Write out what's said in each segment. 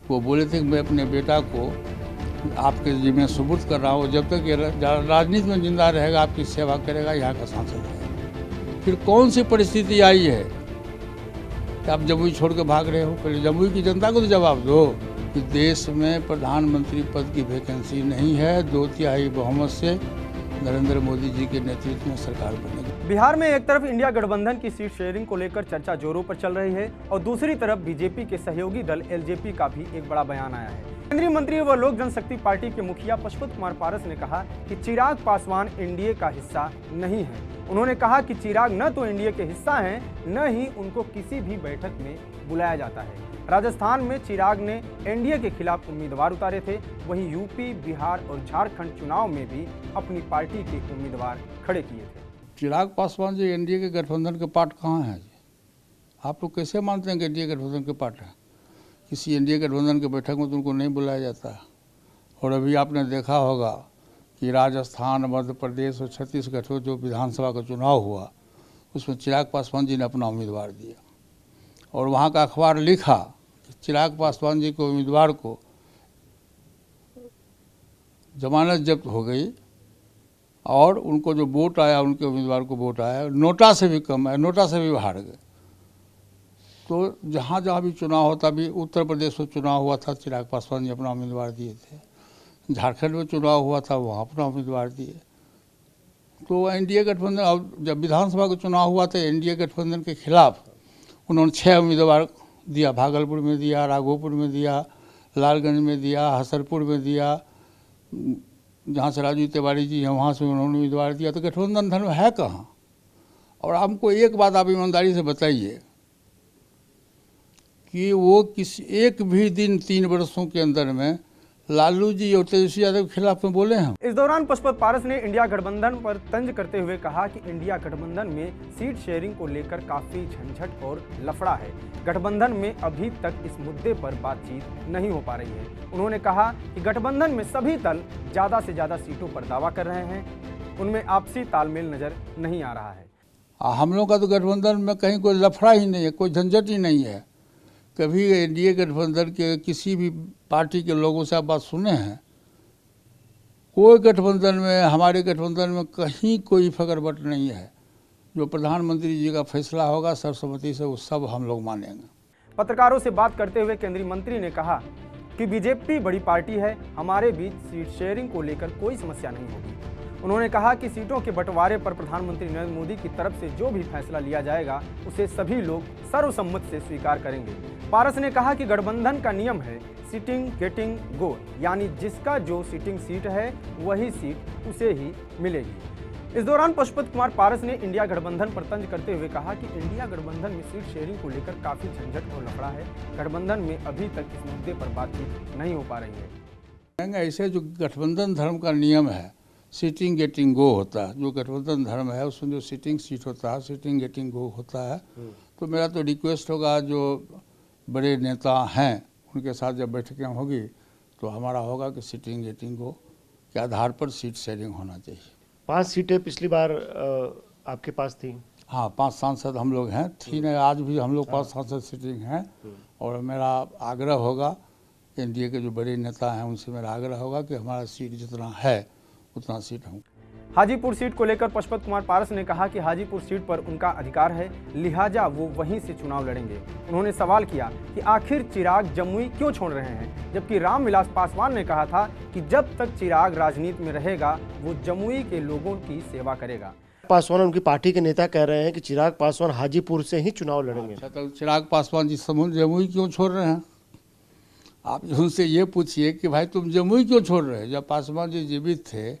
वो बोले थे कि मैं अपने बेटा को आपके जिम्मे सुपुर्द कर रहा हूँ, जब तक ये राजनीति में जिंदा रहेगा आपकी सेवा करेगा, यहाँ का सांसद है। फिर कौन सी परिस्थिति आई है कि आप जमुई छोड़ के भाग रहे हो? पहले जमुई की जनता को तो जवाब दो कि देश में प्रधानमंत्री पद की वैकेंसी नहीं है, 2/3 बहुमत से नरेंद्र मोदी जी के नेतृत्व में सरकार बनेगी। बिहार में एक तरफ इंडिया गठबंधन की सीट शेयरिंग को लेकर चर्चा जोरों पर चल रही है और दूसरी तरफ बीजेपी के सहयोगी दल एलजेपी का भी एक बड़ा बयान आया है। केंद्रीय मंत्री व लोक जनशक्ति पार्टी के मुखिया पशुपत कुमार पारस ने कहा कि चिराग पासवान एनडीए का हिस्सा नहीं है। उन्होंने कहा कि चिराग न तो एनडीए के हिस्सा हैं, न ही उनको किसी भी बैठक में बुलाया जाता है। राजस्थान में चिराग ने एनडीए के खिलाफ उम्मीदवार उतारे थे, वहीं यूपी, बिहार और झारखंड चुनाव में भी अपनी पार्टी के उम्मीदवार खड़े किए थे। चिराग पासवान जी एनडीए के गठबंधन के पार्ट कहाँ हैं? आप लोग कैसे मानते हैं कि एनडीए गठबंधन के पार्ट है? किसी एनडीए गठबंधन के बैठक में तो उनको नहीं बुलाया जाता है। और अभी आपने देखा होगा कि राजस्थान, मध्य प्रदेश और छत्तीसगढ़ को जो विधानसभा का चुनाव हुआ, उसमें चिराग पासवान जी ने अपना उम्मीदवार दिया और वहाँ का अखबार लिखा कि चिराग पासवान जी के उम्मीदवार को जमानत जब्त हो गई और उनको जो वोट आया, उनके उम्मीदवार को वोट आया, नोटा से भी कम है, नोटा से भी हार गए। तो जहाँ जहाँ भी चुनाव होता, भी उत्तर प्रदेश में चुनाव हुआ था, चिराग पासवान जी अपना उम्मीदवार दिए थे। झारखंड में चुनाव हुआ था, वहाँ अपना उम्मीदवार दिए। तो एनडीए गठबंधन, अब जब विधानसभा का चुनाव हुआ था एनडीए गठबंधन के खिलाफ उन्होंने 6 उम्मीदवार दिया। भागलपुर में दिया, राघोपुर में दिया, लालगंज में दिया, हसरपुर में दिया, जहाँ से राजू तिवारी जी हैं वहाँ से उन्होंने उम्मीदवार दिया। तो गठबंधन धर्म है कहाँ? और हमको एक बात आप ईमानदारी से बताइए कि वो एक भी दिन 3 वर्षों के अंदर में लालू जी और तेजस्वी यादव के खिलाफ में बोले हैं। इस दौरान पशुपत पारस ने इंडिया गठबंधन पर तंज करते हुए कहा कि इंडिया गठबंधन में सीट शेयरिंग को लेकर काफी झंझट और लफड़ा है। गठबंधन में अभी तक इस मुद्दे पर बातचीत नहीं हो पा रही है। उन्होंने कहा कि गठबंधन में सभी दल ज्यादा से ज्यादा सीटों पर दावा कर रहे हैं, उनमें आपसी तालमेल नजर नहीं आ रहा है। हम लोग का तो गठबंधन में कहीं कोई लफड़ा ही नहीं है, कोई झंझट ही नहीं है। कभी एनडीए गठबंधन के किसी भी पार्टी के लोगों से आप बात सुने हैं? कोई गठबंधन में, हमारे गठबंधन में कहीं कोई फकरबट नहीं है। जो प्रधानमंत्री जी का फैसला होगा सर्वसम्मति से, वो सब हम लोग मानेंगे। पत्रकारों से बात करते हुए केंद्रीय मंत्री ने कहा कि बीजेपी बड़ी पार्टी है, हमारे बीच सीट शेयरिंग को लेकर कोई समस्या नहीं होगी। उन्होंने कहा कि सीटों के बंटवारे पर प्रधानमंत्री नरेंद्र मोदी की तरफ से जो भी फैसला लिया जाएगा उसे सभी लोग सर्वसम्मत से स्वीकार करेंगे। पारस ने कहा कि गठबंधन का नियम है सिटिंग गेटिंग गो, यानी जिसका जो सिटिंग सीट है वही सीट उसे ही मिलेगी। इस दौरान पशुपत कुमार पारस ने इंडिया गठबंधन पर तंज करते हुए कहा कि इंडिया गठबंधन में सीट शेयरिंग को लेकर काफी झंझट और लफड़ा है। गठबंधन में अभी तक इस मुद्दे पर बातचीत नहीं हो पा रही है। ऐसे जो गठबंधन धर्म का नियम है, सिटिंग गेटिंग गो होता है। जो गठबंधन धर्म है उसमें जो सिटिंग सीट होता है, सिटिंग गेटिंग गो होता है। तो मेरा तो रिक्वेस्ट होगा, जो बड़े नेता हैं उनके साथ जब बैठकें होगी तो हमारा होगा कि सिटिंग गेटिंग गो के आधार पर सीट शेयरिंग होना चाहिए। 5 सीटें पिछली बार आपके पास थी। हाँ, 5 सांसद हम लोग हैं, थी नहीं, आज भी हम लोग 5 सांसद सिटिंग हैं। और मेरा आग्रह होगा, एनडीए के जो बड़े नेता हैं उनसे मेरा आग्रह होगा कि हमारा सीट जितना है उतना सीट हम। हाजीपुर सीट को लेकर पशुपत कुमार पारस ने कहा कि हाजीपुर सीट पर उनका अधिकार है, लिहाजा वो वहीं से चुनाव लड़ेंगे। उन्होंने सवाल किया कि आखिर चिराग जमुई क्यों छोड़ रहे हैं, जबकि रामविलास पासवान ने कहा था कि जब तक चिराग राजनीति में रहेगा वो जमुई के लोगों की सेवा करेगा। पासवान उनकी पार्टी के नेता कह रहे हैं कि चिराग पासवान हाजीपुर से ही चुनाव लड़ेंगे। अच्छा, तो चिराग पासवान जी जमुई क्यों छोड़ रहे हैं? आप उनसे ये पूछिए कि भाई तुम जमुई क्यों छोड़ रहे हैं? जब पासवान जी जीवित थे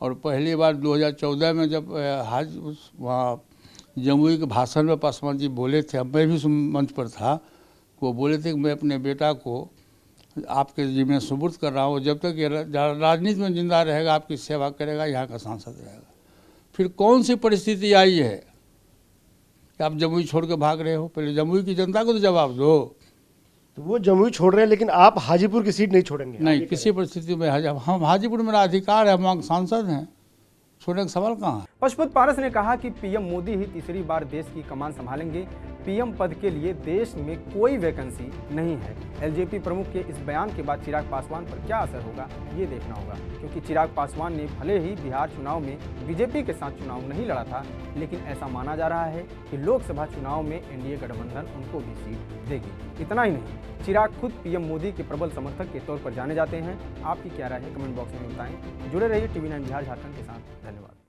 और पहली बार 2014 में जब वहाँ जमुई के भाषण में पासवान जी बोले थे, अब मैं भी मंच पर था, वो बोले थे कि मैं अपने बेटा को आपके जिम्मे सुपुर्द कर रहा हूँ, जब तक ये राजनीति में जिंदा रहेगा आपकी सेवा करेगा, यहाँ का सांसद रहेगा। फिर कौन सी परिस्थिति आई है कि आप जमुई छोड़ के भाग रहे हो? पहले जमुई की जनता को तो जवाब दो। तो वो जमुई छोड़ रहे हैं, लेकिन आप हाजीपुर की सीट नहीं छोड़ेंगे? नहीं, किसी परिस्थिति में। हम हाजीपुर मेरा अधिकार है, हम वहाँ सांसद हैं, छोड़ने का सवाल कहाँ है? पशुपत पारस ने कहा कि पीएम मोदी ही तीसरी बार देश की कमान संभालेंगे। पीएम पद के लिए देश में कोई वैकेंसी नहीं है। एलजेपी प्रमुख के इस बयान के बाद चिराग पासवान पर क्या असर होगा ये देखना होगा, क्योंकि चिराग पासवान ने भले ही बिहार चुनाव में बीजेपी के साथ चुनाव नहीं लड़ा था, लेकिन ऐसा माना जा रहा है कि लोकसभा चुनाव में एनडीए गठबंधन उनको भी सीट देगी। इतना ही नहीं, चिराग खुद पीएम मोदी के प्रबल समर्थक के तौर पर जाने जाते हैं। आपकी क्या राय है कमेंट बॉक्स में बताएं। जुड़े रहिए टीवी 9 बिहार झारखंड के साथ। धन्यवाद।